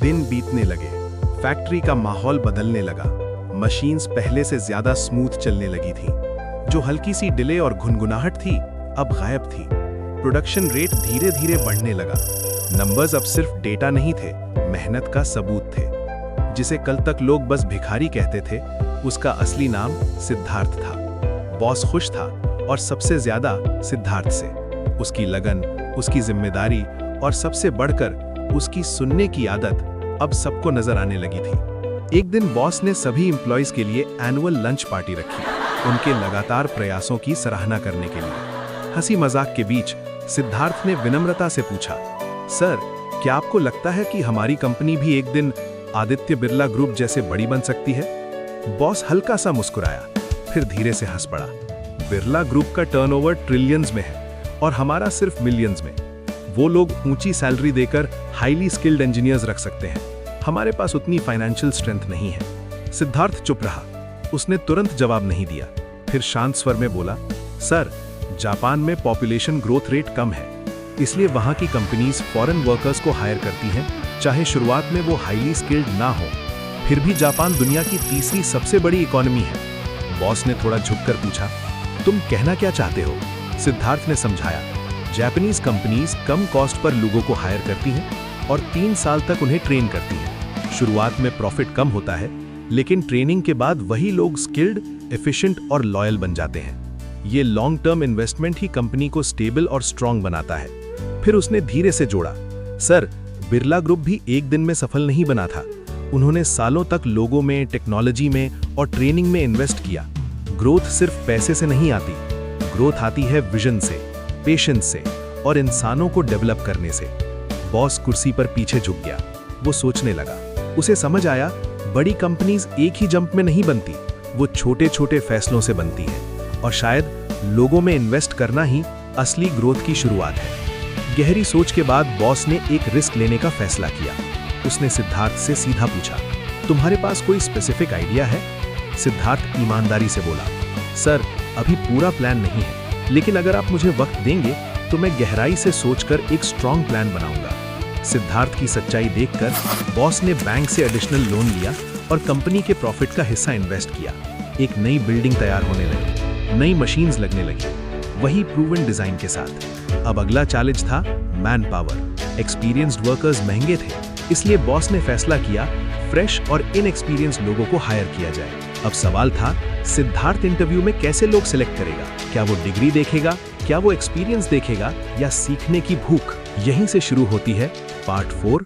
दिन बीतने लगे, फैक्ट्री का माहौल बदलने लगा। मशीन्स पहले से ज्यादा स्मूथ चलने लगी थी। जो हल्की सी डिले और घुनघुनाहट थी अब गायब थी। प्रोडक्शन रेट धीरे धीरे बढ़ने लगा। नंबर्स अब सिर्फ डेटा नहीं थे, मेहनत का सबूत थे। जिसे कल तक लोग बस भिखारी कहते थे, उसका असली नाम सिद्धार्थ था। बॉस खुश था, और सबसे ज्यादा सिद्धार्थ से। उसकी लगन, उसकी जिम्मेदारी और सबसे बढ़कर उसकी सुनने की आदत अब सबको नजर आने लगी थी। एक दिन बॉस ने सभी एम्प्लॉइज के लिए एनुअल लंच पार्टी रखी, उनके लगातार प्रयासों की सराहना करने के लिए। हंसी मजाक के बीच सिद्धार्थ ने विनम्रता से पूछा, सर, क्या आपको लगता है कि हमारी कंपनी भी एक दिन आदित्य बिरला ग्रुप जैसे बड़ी बन सकती है? बॉस हल्का सा मुस्कुराया, फिर धीरे से हंस पड़ा। बिरला ग्रुप का टर्नओवर ट्रिलियंस में है और हमारा सिर्फ मिलियंस में। वो लोग ऊंची सैलरी देकर हाईली स्किल्ड इंजीनियर्स रख सकते हैं, हमारे पास उतनी फाइनेंशियल स्ट्रेंथ नहीं है। सिद्धार्थ चुप रहा, उसने तुरंत जवाब नहीं दिया। फिर शांत स्वर में बोला, सर, जापान में पॉपुलेशन ग्रोथ रेट कम है, इसलिए वहां की कंपनीज फॉरेन वर्कर्स को हायर करती हैं, चाहे शुरुआत में वो हाईली स्किल्ड ना हो। फिर भी जापान दुनिया की तीसरी सबसे बड़ी इकोनॉमी है। बॉस ने थोड़ा झुककर पूछा, तुम कहना क्या चाहते हो? सिद्धार्थ ने समझाया, Japanese companies come cost per लोगों को हायर करती हैं और 3 साल तक उन्हें ट्रेन करती हैं। शुरुआत में प्रॉफिट कम होता है, लेकिन ट्रेनिंग के बाद वही लोग स्किल्ड, एफिशिएंट और लॉयल बन जाते हैं। ये लॉन्ग टर्म इन्वेस्टमेंट ही कंपनी को स्टेबल और स्ट्रांग बनाता है। फिर उसने धीरे से जोड़ा, सर, बिरला ग्रुप भी एक दिन में सफल नहीं बना था। उन्होंने सालों तक लोगों में, टेक्नोलॉजी में और ट्रेनिंग में इन्वेस्ट किया। ग्रोथ सिर्फ पैसे से नहीं आती, ग्रोथ आती है विजन से, पेशेंस से और इंसानों को डेवलप करने से। बॉस कुर्सी पर पीछे झुक गया। वो सोचने लगा। उसे समझ आया, बड़ी कंपनीज एक ही जंप में नहीं बनती, वो छोटे छोटे फैसलों से बनती हैं। और शायद लोगों में इन्वेस्ट करना ही असली ग्रोथ की शुरुआत है। गहरी सोच के बाद बॉस ने एक रिस्क लेने का फैसला किया। उसने सिद्धार्थ से सीधा पूछा, तुम्हारे पास कोई स्पेसिफिक आइडिया है? सिद्धार्थ ईमानदारी से बोला, सर, अभी पूरा प्लान नहीं है, लेकिन अगर आप मुझे वक्त देंगे तो मैं गहराई से सोचकर एक स्ट्रॉन्ग प्लान बनाऊंगा। सिद्धार्थ की सच्चाई देखकर बॉस ने बैंक से एडिशनल लोन लिया और कंपनी के प्रॉफिट का हिस्सा इन्वेस्ट किया। एक नई बिल्डिंग तैयार होने लगी, नई मशीन्स लगने लगी, वही प्रूवन डिजाइन के साथ। अब अगला चैलेंज था मैन पावर। एक्सपीरियंस्ड वर्कर्स महंगे थे, इसलिए बॉस ने फैसला किया फ्रेश और इनएक्सपीरियंस्ड लोगों को हायर किया जाए। अब सवाल था, सिद्धार्थ इंटरव्यू में कैसे लोग सिलेक्ट करेगा? क्या वो डिग्री देखेगा, क्या वो एक्सपीरियंस देखेगा, या सीखने की भूख? यहीं से शुरू होती है पार्ट 4,